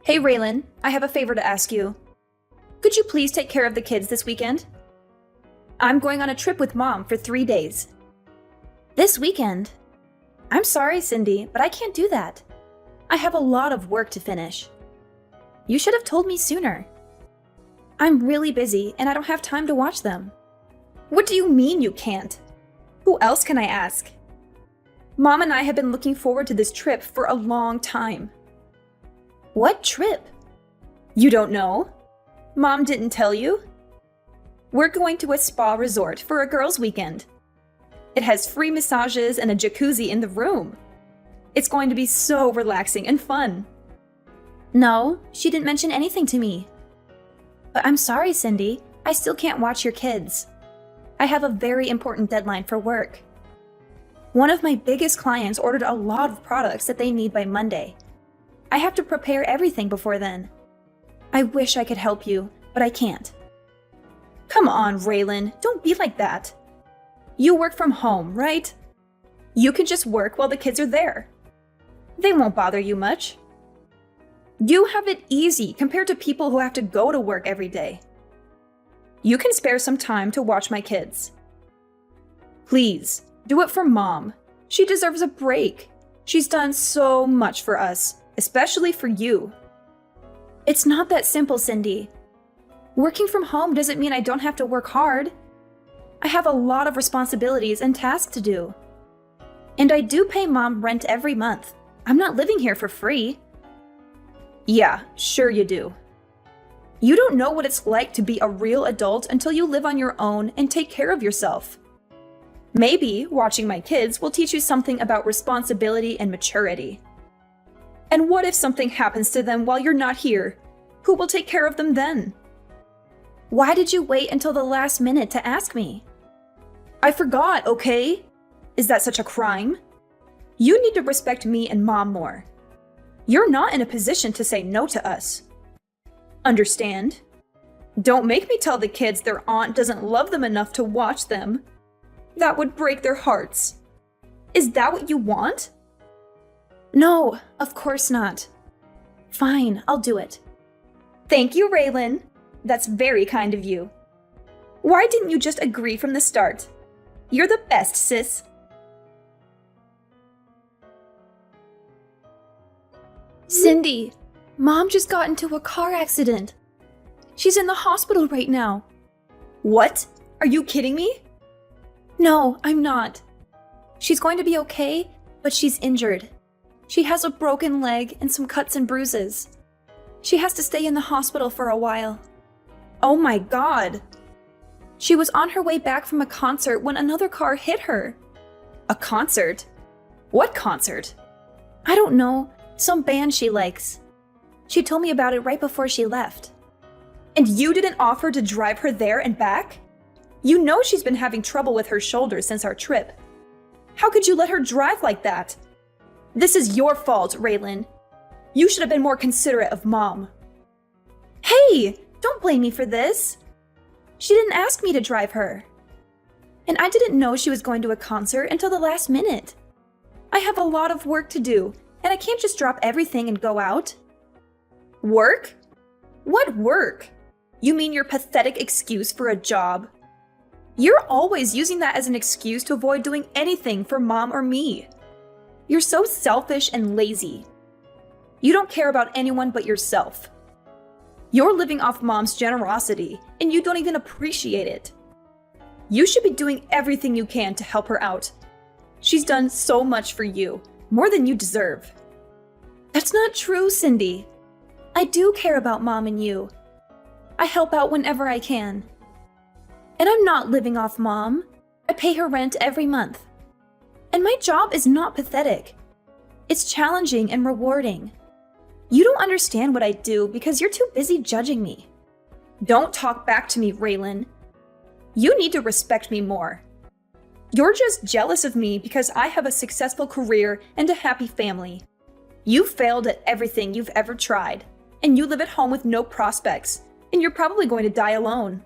Hey Raylan, I have a favor to ask you. Could you please take care of the kids this weekend? I'm going on a trip with Mom for 3 days. This weekend? I'm sorry, Cindy, but I can't do that. I have a lot of work to finish. You should have told me sooner. I'm really busy and I don't have time to watch them. What do you mean you can't? Who else can I ask? Mom and I have been looking forward to this trip for a long time. What trip? You don't know? Mom didn't tell you? We're going to a spa resort for a girls' weekend. It has free massages and a jacuzzi in the room. It's going to be so relaxing and fun. No, she didn't mention anything to me. But I'm sorry, Cindy. I still can't watch your kids. I have a very important deadline for work. One of my biggest clients ordered a lot of products that they need by Monday. I have to prepare everything before then. I wish I could help you, but I can't. Come on, Raylan, don't be like that. You work from home, right? You can just work while the kids are there. They won't bother you much. You have it easy compared to people who have to go to work every day. You can spare some time to watch my kids. Please, do it for Mom. She deserves a break. She's done so much for us, especially for you. It's not that simple, Cindy. Working from home doesn't mean I don't have to work hard. I have a lot of responsibilities and tasks to do. And I do pay Mom rent every month. I'm not living here for free. Yeah, sure you do. You don't know what it's like to be a real adult until you live on your own and take care of yourself. Maybe watching my kids will teach you something about responsibility and maturity. And what if something happens to them while you're not here? Who will take care of them then? Why did you wait until the last minute to ask me? I forgot, okay? Is that such a crime? You need to respect me and Mom more. You're not in a position to say no to us. Understand? Don't make me tell the kids their aunt doesn't love them enough to watch them. That would break their hearts. Is that what you want? No, of course not. Fine, I'll do it. Thank you, Raylan. That's very kind of you. Why didn't you just agree from the start? You're the best, sis. Cindy, Mom just got into a car accident. She's in the hospital right now. What? Are you kidding me? No, I'm not. She's going to be okay, but she's injured. She has a broken leg and some cuts and bruises. She has to stay in the hospital for a while. Oh my God! She was on her way back from a concert when another car hit her. A concert? What concert? I don't know. Some band she likes. She told me about it right before she left. And you didn't offer to drive her there and back? You know she's been having trouble with her shoulder since our trip. How could you let her drive like that? This is your fault, Raylan. You should have been more considerate of Mom. Hey, don't blame me for this. She didn't ask me to drive her. And I didn't know she was going to a concert until the last minute. I have a lot of work to do, and I can't just drop everything and go out. Work? What work? You mean your pathetic excuse for a job? You're always using that as an excuse to avoid doing anything for Mom or me. You're so selfish and lazy. You don't care about anyone but yourself. You're living off Mom's generosity, and you don't even appreciate it. You should be doing everything you can to help her out. She's done so much for you, more than you deserve. That's not true, Cindy. I do care about Mom and you. I help out whenever I can. And I'm not living off Mom. I pay her rent every month. And my job is not pathetic. It's challenging and rewarding. You don't understand what I do because you're too busy judging me. Don't talk back to me, Raylan. You need to respect me more. You're just jealous of me because I have a successful career and a happy family. You failed at everything you've ever tried, and you live at home with no prospects, and you're probably going to die alone.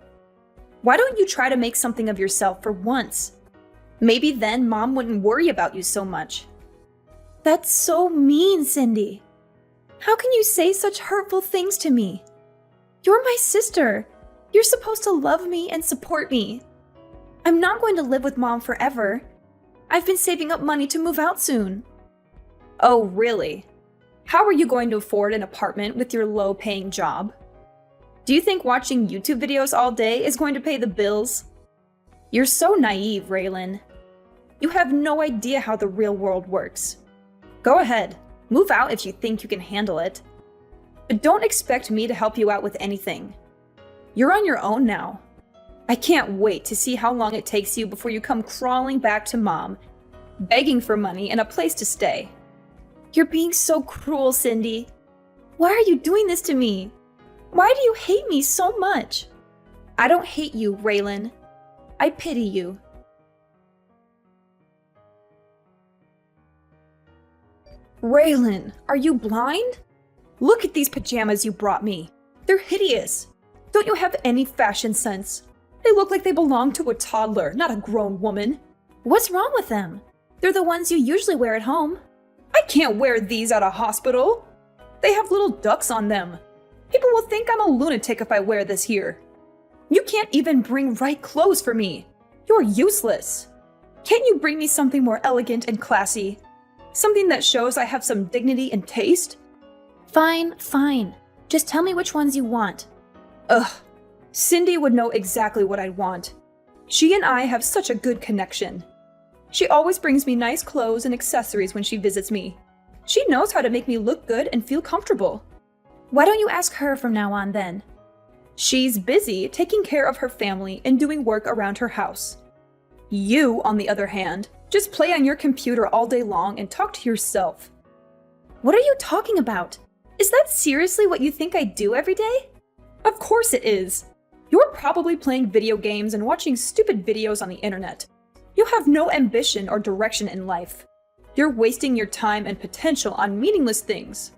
Why don't you try to make something of yourself for once? Maybe then Mom wouldn't worry about you so much. That's so mean, Cindy. How can you say such hurtful things to me? You're my sister. You're supposed to love me and support me. I'm not going to live with Mom forever. I've been saving up money to move out soon. Oh, really? How are you going to afford an apartment with your low-paying job? Do you think watching YouTube videos all day is going to pay the bills? You're so naive, Raylan. You have no idea how the real world works. Go ahead, move out if you think you can handle it. But don't expect me to help you out with anything. You're on your own now. I can't wait to see how long it takes you before you come crawling back to Mom, begging for money and a place to stay. You're being so cruel, Cindy. Why are you doing this to me? Why do you hate me so much? I don't hate you, Raylan. I pity you. Raylan, are you blind? Look at these pajamas you brought me. They're hideous. Don't you have any fashion sense? They look like they belong to a toddler, not a grown woman. What's wrong with them? They're the ones you usually wear at home. I can't wear these at a hospital. They have little ducks on them. People will think I'm a lunatic if I wear this here. You can't even bring right clothes for me. You're useless. Can't you bring me something more elegant and classy? Something that shows I have some dignity and taste? Fine. Just tell me which ones you want. Ugh. Cindy would know exactly what I'd want. She and I have such a good connection. She always brings me nice clothes and accessories when she visits me. She knows how to make me look good and feel comfortable. Why don't you ask her from now on then? She's busy taking care of her family and doing work around her house. You, on the other hand, just play on your computer all day long and talk to yourself. What are you talking about? Is that seriously what you think I do every day? Of course it is. You're probably playing video games and watching stupid videos on the internet. You have no ambition or direction in life. You're wasting your time and potential on meaningless things.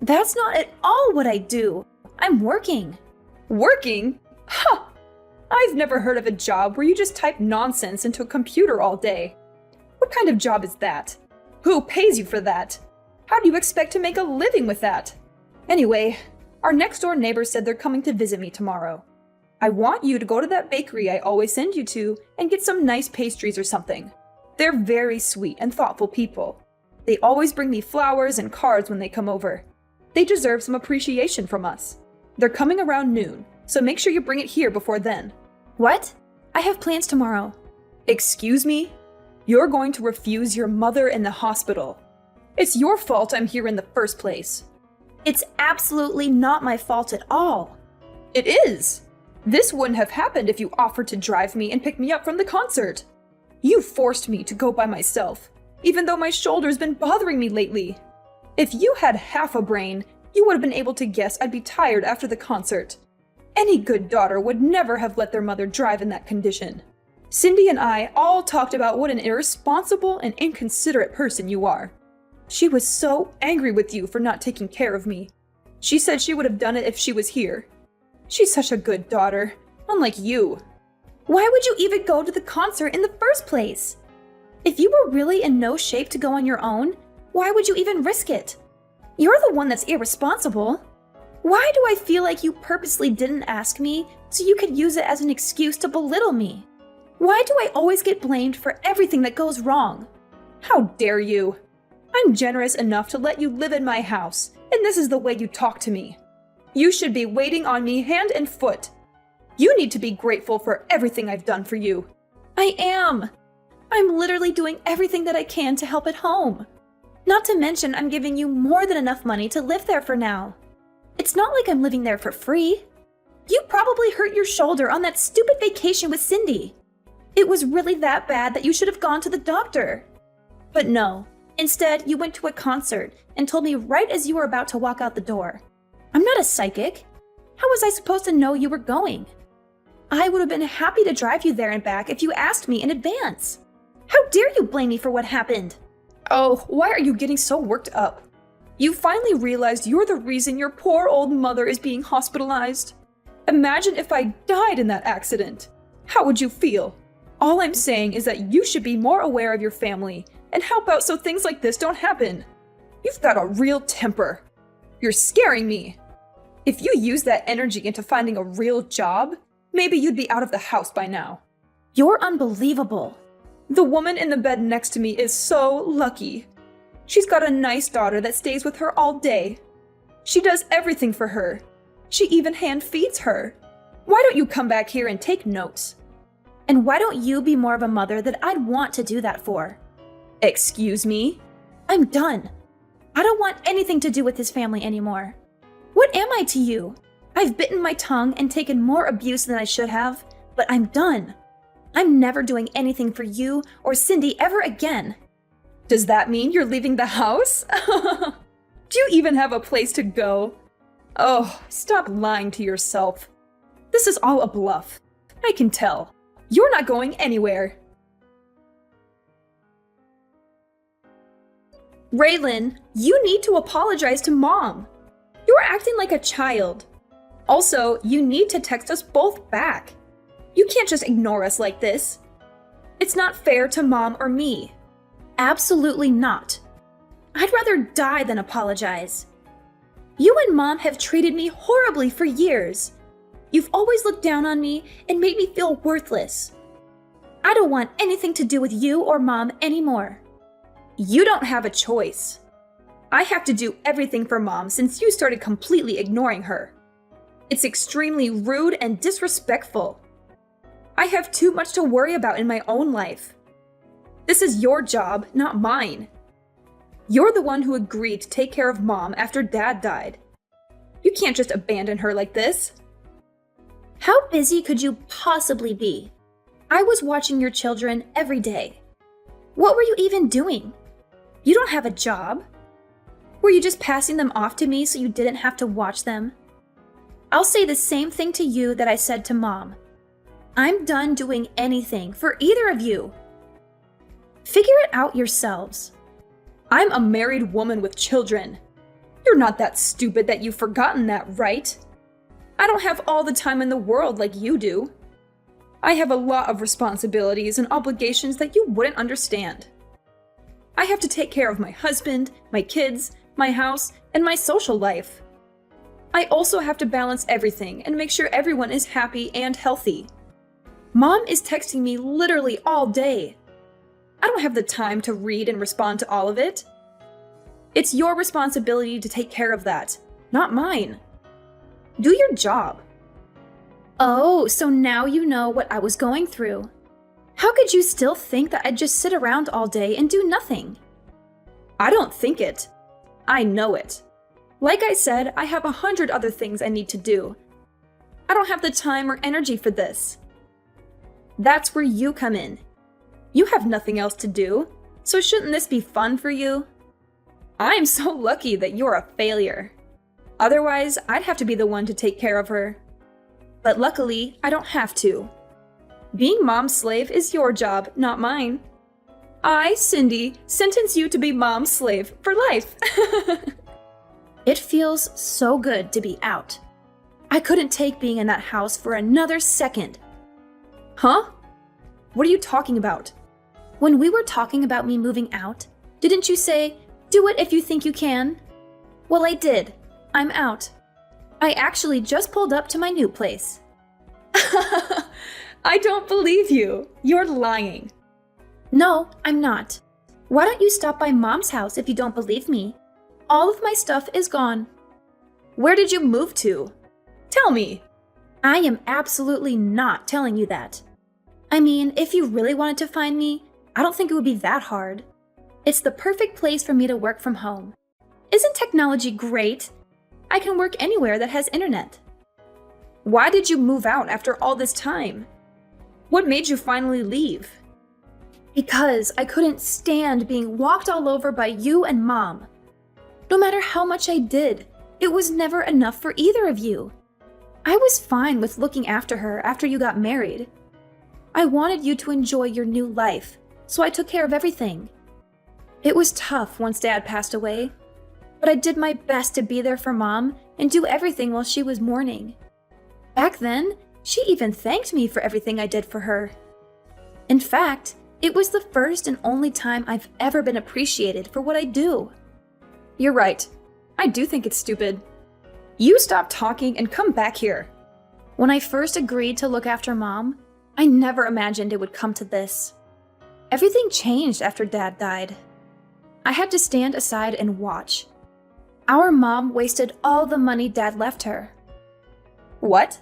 That's not at all what I do. I'm working. Working? Huh! I've never heard of a job where you just type nonsense into a computer all day. What kind of job is that? Who pays you for that? How do you expect to make a living with that? Anyway, our next door neighbor said they're coming to visit me tomorrow. I want you to go to that bakery I always send you to and get some nice pastries or something. They're very sweet and thoughtful people. They always bring me flowers and cards when they come over. They deserve some appreciation from us. They're coming around noon, so make sure you bring it here before then. What? I have plans tomorrow. Excuse me? You're going to refuse your mother in the hospital. It's your fault I'm here in the first place. It's absolutely not my fault at all. It is. This wouldn't have happened if you offered to drive me and pick me up from the concert. You forced me to go by myself, even though my shoulder's been bothering me lately. If you had half a brain, you would have been able to guess I'd be tired after the concert. Any good daughter would never have let their mother drive in that condition. Cindy and I all talked about what an irresponsible and inconsiderate person you are. She was so angry with you for not taking care of me. She said she would have done it if she was here. She's such a good daughter, unlike you. Why would you even go to the concert in the first place? If you were really in no shape to go on your own, why would you even risk it? You're the one that's irresponsible. Why do I feel like you purposely didn't ask me so you could use it as an excuse to belittle me? Why do I always get blamed for everything that goes wrong? How dare you? I'm generous enough to let you live in my house, and this is the way you talk to me. You should be waiting on me hand and foot. You need to be grateful for everything I've done for you. I am. I'm literally doing everything that I can to help at home. Not to mention I'm giving you more than enough money to live there for now. It's not like I'm living there for free. You probably hurt your shoulder on that stupid vacation with Cindy. It was really that bad that you should have gone to the doctor. But no, instead you went to a concert and told me right as you were about to walk out the door. I'm not a psychic. How was I supposed to know you were going? I would have been happy to drive you there and back if you asked me in advance. How dare you blame me for what happened? Oh, why are you getting so worked up? You finally realized you're the reason your poor old mother is being hospitalized. Imagine if I died in that accident. How would you feel? All I'm saying is that you should be more aware of your family and help out so things like this don't happen. You've got a real temper. You're scaring me. If you use that energy into finding a real job, maybe you'd be out of the house by now. You're unbelievable. The woman in the bed next to me is so lucky. She's got a nice daughter that stays with her all day. She does everything for her. She even hand feeds her. Why don't you come back here and take notes? And why don't you be more of a mother that I'd want to do that for? Excuse me? I'm done. I don't want anything to do with this family anymore. What am I to you? I've bitten my tongue and taken more abuse than I should have, but I'm done. I'm never doing anything for you or Cindy ever again. Does that mean you're leaving the house? Do you even have a place to go? Oh, stop lying to yourself. This is all a bluff. I can tell. You're not going anywhere. Raylan, you need to apologize to Mom. You're acting like a child. Also, you need to text us both back. You can't just ignore us like this. It's not fair to Mom or me. Absolutely not. I'd rather die than apologize. You and Mom have treated me horribly for years. You've always looked down on me and made me feel worthless. I don't want anything to do with you or Mom anymore. You don't have a choice. I have to do everything for Mom since you started completely ignoring her. It's extremely rude and disrespectful. I have too much to worry about in my own life. This is your job, not mine. You're the one who agreed to take care of Mom after Dad died. You can't just abandon her like this. How busy could you possibly be? I was watching your children every day. What were you even doing? You don't have a job. Were you just passing them off to me so you didn't have to watch them? I'll say the same thing to you that I said to Mom. I'm done doing anything for either of you. Figure it out yourselves. I'm a married woman with children. You're not that stupid that you've forgotten that, right? I don't have all the time in the world like you do. I have a lot of responsibilities and obligations that you wouldn't understand. I have to take care of my husband, my kids, my house, and my social life. I also have to balance everything and make sure everyone is happy and healthy. Mom is texting me literally all day. I don't have the time to read and respond to all of it. It's your responsibility to take care of that, not mine. Do your job. Oh, so now you know what I was going through. How could you still think that I'd just sit around all day and do nothing? I don't think it. I know it. Like I said, I have 100 other things I need to do. I don't have the time or energy for this. That's where you come in. You have nothing else to do, so shouldn't this be fun for you? I'm so lucky that you're a failure. Otherwise, I'd have to be the one to take care of her. But luckily, I don't have to. Being Mom's slave is your job, not mine. I, Cindy, sentence you to be Mom's slave for life. It feels so good to be out. I couldn't take being in that house for another second. Huh? What are you talking about? When we were talking about me moving out, didn't you say, do it if you think you can? Well, I did. I'm out. I actually just pulled up to my new place. I don't believe you. You're lying. No, I'm not. Why don't you stop by Mom's house if you don't believe me? All of my stuff is gone. Where did you move to? Tell me. I am absolutely not telling you that. I mean, if you really wanted to find me, I don't think it would be that hard. It's the perfect place for me to work from home. Isn't technology great? I can work anywhere that has internet. Why did you move out after all this time? What made you finally leave? Because I couldn't stand being walked all over by you and Mom. No matter how much I did, it was never enough for either of you. I was fine with looking after her after you got married. I wanted you to enjoy your new life, so I took care of everything. It was tough once Dad passed away, but I did my best to be there for Mom and do everything while she was mourning. Back then, she even thanked me for everything I did for her. In fact, it was the first and only time I've ever been appreciated for what I do. You're right. I do think it's stupid. You stop talking and come back here. When I first agreed to look after Mom, I never imagined it would come to this. Everything changed after Dad died. I had to stand aside and watch. Our mom wasted all the money Dad left her. What?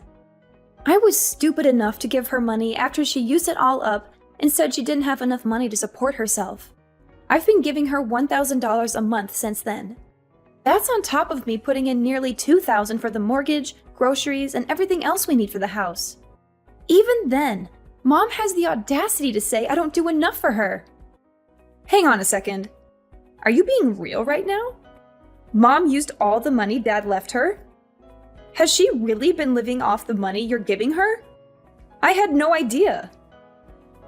I was stupid enough to give her money after she used it all up and said she didn't have enough money to support herself. I've been giving her $1,000 a month since then. That's on top of me putting in nearly $2,000 for the mortgage, groceries, and everything else we need for the house. Even then, Mom has the audacity to say I don't do enough for her. Hang on a second. Are you being real right now? Mom used all the money Dad left her? Has she really been living off the money you're giving her? I had no idea.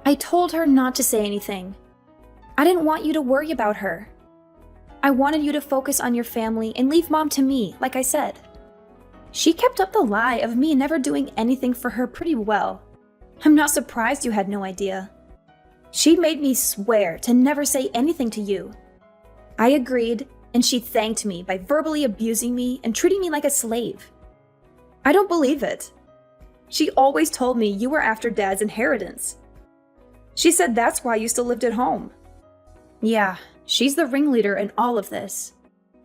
I told her not to say anything. I didn't want you to worry about her. I wanted you to focus on your family and leave Mom to me, like I said. She kept up the lie of me never doing anything for her pretty well. I'm not surprised you had no idea. She made me swear to never say anything to you. I agreed, and she thanked me by verbally abusing me and treating me like a slave. I don't believe it. She always told me you were after Dad's inheritance. She said that's why you still lived at home. Yeah, she's the ringleader in all of this.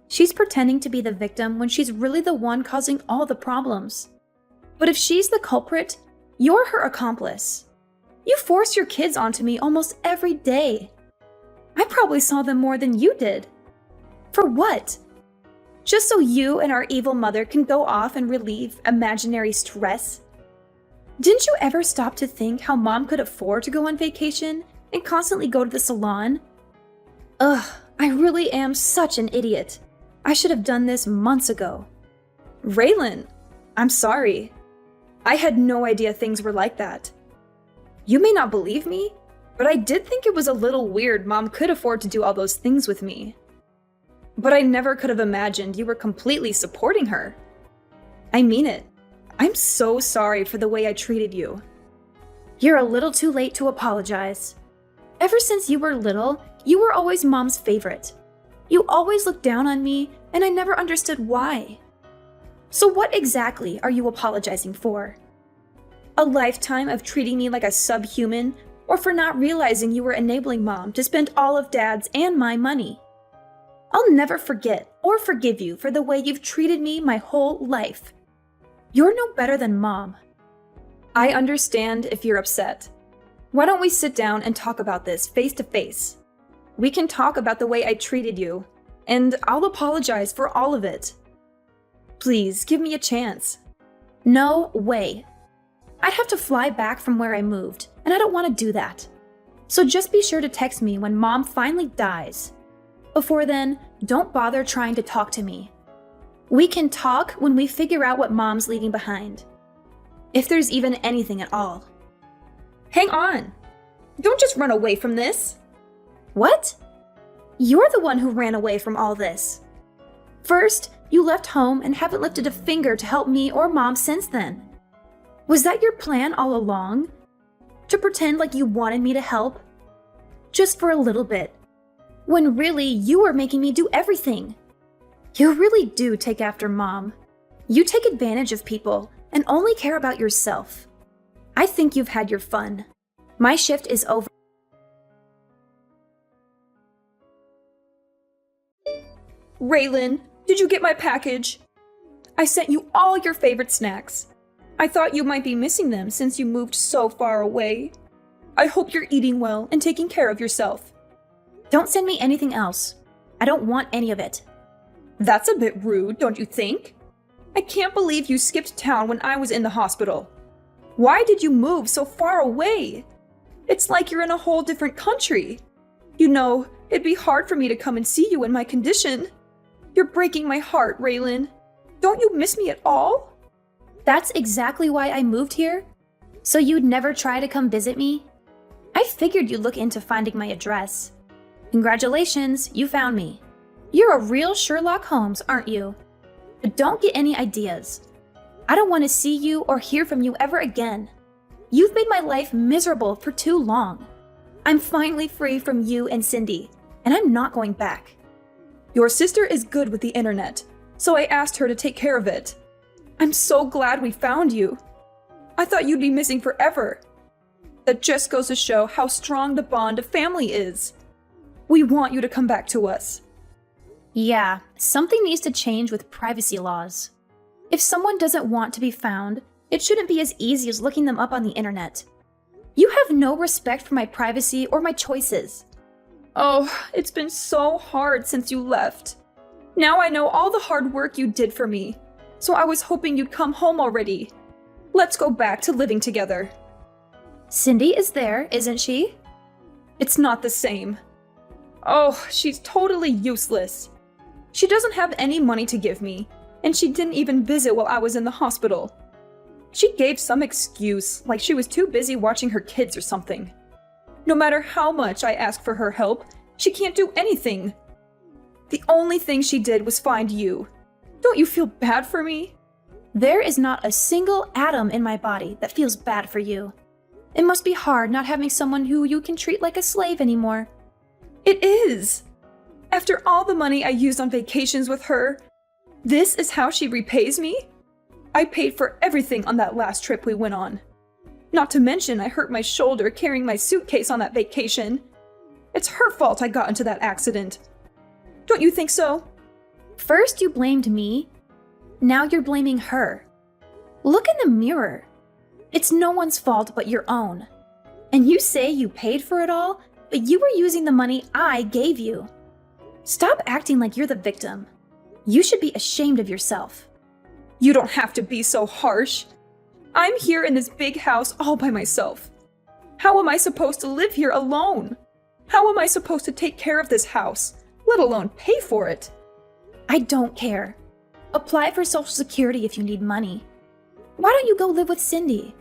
She's pretending to be the victim when she's really the one causing all the problems. But if she's the culprit, you're her accomplice. You force your kids onto me almost every day. I probably saw them more than you did. For what? Just so you and our evil mother can go off and relieve imaginary stress? Didn't you ever stop to think how Mom could afford to go on vacation and constantly go to the salon? Ugh, I really am such an idiot. I should have done this months ago. Raylan, I'm sorry. I had no idea things were like that. You may not believe me, but I did think it was a little weird Mom could afford to do all those things with me. But I never could have imagined you were completely supporting her. I mean it. I'm so sorry for the way I treated you. You're a little too late to apologize. Ever since you were little, you were always Mom's favorite. You always looked down on me, and I never understood why. So what exactly are you apologizing for? A lifetime of treating me like a subhuman, or for not realizing you were enabling Mom to spend all of Dad's and my money? I'll never forget or forgive you for the way you've treated me my whole life. You're no better than Mom. I understand if you're upset. Why don't we sit down and talk about this face to face? We can talk about the way I treated you, and I'll apologize for all of it. Please, give me a chance. No way. I'd have to fly back from where I moved, and I don't want to do that. So just be sure to text me when Mom finally dies. Before then, don't bother trying to talk to me. We can talk when we figure out what Mom's leaving behind. If there's even anything at all. Hang on. Don't just run away from this. What? You're the one who ran away from all this. First, you left home and haven't lifted a finger to help me or Mom since then. Was that your plan all along? To pretend like you wanted me to help? Just for a little bit. When really, you were making me do everything. You really do take after Mom. You take advantage of people and only care about yourself. I think you've had your fun. My shift is over. Raylan, did you get my package? I sent you all your favorite snacks. I thought you might be missing them since you moved so far away. I hope you're eating well and taking care of yourself. Don't send me anything else. I don't want any of it. That's a bit rude, don't you think? I can't believe you skipped town when I was in the hospital. Why did you move so far away? It's like you're in a whole different country. You know, it'd be hard for me to come and see you in my condition. You're breaking my heart, Raylan. Don't you miss me at all? That's exactly why I moved here? So you'd never try to come visit me? I figured you'd look into finding my address. Congratulations, you found me. You're a real Sherlock Holmes, aren't you? But don't get any ideas. I don't want to see you or hear from you ever again. You've made my life miserable for too long. I'm finally free from you and Cindy, and I'm not going back. Your sister is good with the internet. so I asked her to take care of it. I'm so glad we found you. I thought you'd be missing forever. That just goes to show how strong the bond of family is. We want you to come back to us. Yeah, something needs to change with privacy laws. If someone doesn't want to be found, it shouldn't be as easy as looking them up on the internet. You have no respect for my privacy or my choices. Oh, it's been so hard since you left. Now I know all the hard work you did for me, so I was hoping you'd come home already. Let's go back to living together. Cindy is there, isn't she? It's not the same. Oh, she's totally useless. She doesn't have any money to give me, and she didn't even visit while I was in the hospital. She gave some excuse, like she was too busy watching her kids or something. No matter how much I ask for her help, she can't do anything. The only thing she did was find you. Don't you feel bad for me? There is not a single atom in my body that feels bad for you. It must be hard not having someone who you can treat like a slave anymore. It is. After all the money I used on vacations with her, this is how she repays me? I paid for everything on that last trip we went on. Not to mention I hurt my shoulder carrying my suitcase on that vacation. It's her fault I got into that accident. Don't you think so? First you blamed me, now you're blaming her. Look in the mirror. It's no one's fault but your own. And you say you paid for it all, but you were using the money I gave you. Stop acting like you're the victim. You should be ashamed of yourself. You don't have to be so harsh. I'm here in this big house all by myself. How am I supposed to live here alone? How am I supposed to take care of this house, let alone pay for it? I don't care. Apply for Social Security if you need money. Why don't you go live with Cindy?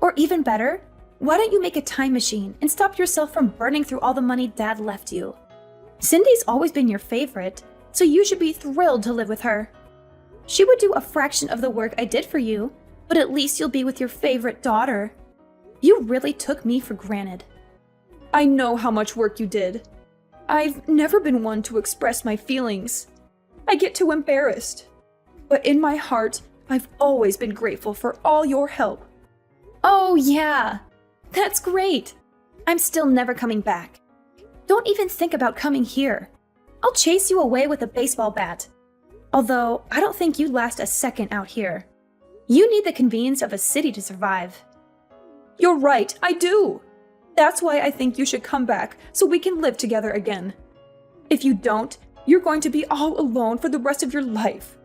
Or even better, why don't you make a time machine and stop yourself from burning through all the money Dad left you? Cindy's always been your favorite, so you should be thrilled to live with her. She would do a fraction of the work I did for you, but at least you'll be with your favorite daughter. You really took me for granted. I know how much work you did. I've never been one to express my feelings. I get too embarrassed. But in my heart, I've always been grateful for all your help. Oh yeah, that's great. I'm still never coming back. Don't even think about coming here. I'll chase you away with a baseball bat. Although, I don't think you'd last a second out here. You need the convenience of a city to survive. You're right, I do. That's why I think you should come back so we can live together again. If you don't, you're going to be all alone for the rest of your life.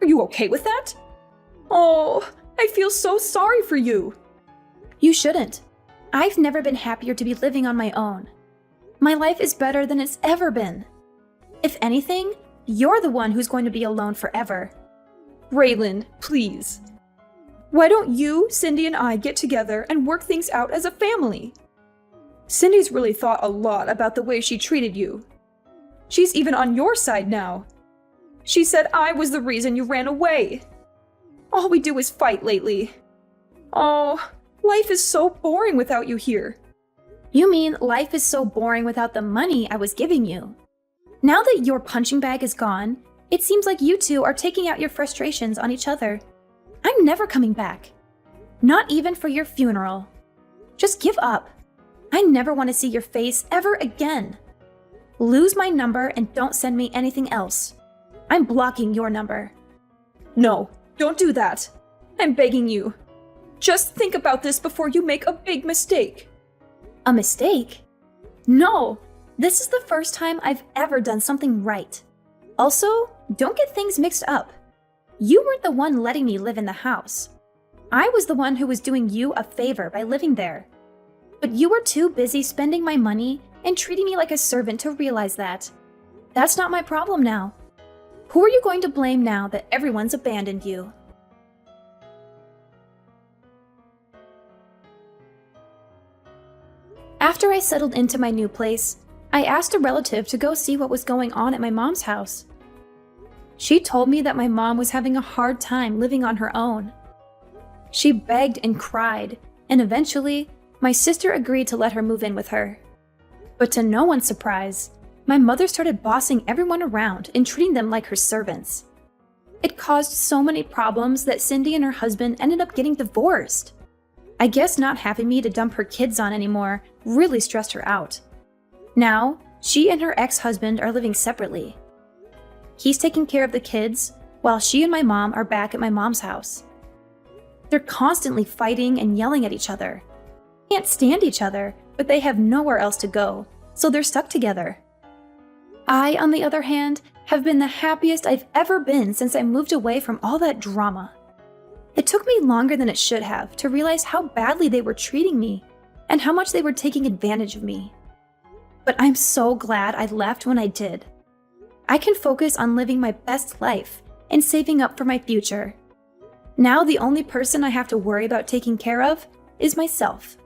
Are you okay with that? Oh, I feel so sorry for you. You shouldn't. I've never been happier to be living on my own. My life is better than it's ever been. If anything, you're the one who's going to be alone forever. Raylan, please. Why don't you, Cindy, and I get together and work things out as a family? Cindy's really thought a lot about the way she treated you. She's even on your side now. She said I was the reason you ran away. All we do is fight lately. Oh, life is so boring without you here. You mean life is so boring without the money I was giving you? Now that your punching bag is gone, it seems like you two are taking out your frustrations on each other. I'm never coming back. Not even for your funeral. Just give up. I never want to see your face ever again. Lose my number and don't send me anything else. I'm blocking your number. No, don't do that. I'm begging you. Just think about this before you make a big mistake. A mistake? No, this is the first time I've ever done something right. Also, don't get things mixed up. You weren't the one letting me live in the house. I was the one who was doing you a favor by living there. But you were too busy spending my money and treating me like a servant to realize that. That's not my problem now. Who are you going to blame now that everyone's abandoned you? After I settled into my new place, I asked a relative to go see what was going on at my mom's house. She told me that my mom was having a hard time living on her own. She begged and cried, and eventually, my sister agreed to let her move in with her. But to no one's surprise, my mother started bossing everyone around and treating them like her servants. It caused so many problems that Cindy and her husband ended up getting divorced. I guess not having me to dump her kids on anymore really stressed her out. Now, she and her ex-husband are living separately. He's taking care of the kids, while she and my mom are back at my mom's house. They're constantly fighting and yelling at each other. Can't stand each other, but they have nowhere else to go, so they're stuck together. I, on the other hand, have been the happiest I've ever been since I moved away from all that drama. It took me longer than it should have to realize how badly they were treating me and how much they were taking advantage of me. But I'm so glad I left when I did. I can focus on living my best life and saving up for my future. Now the only person I have to worry about taking care of is myself.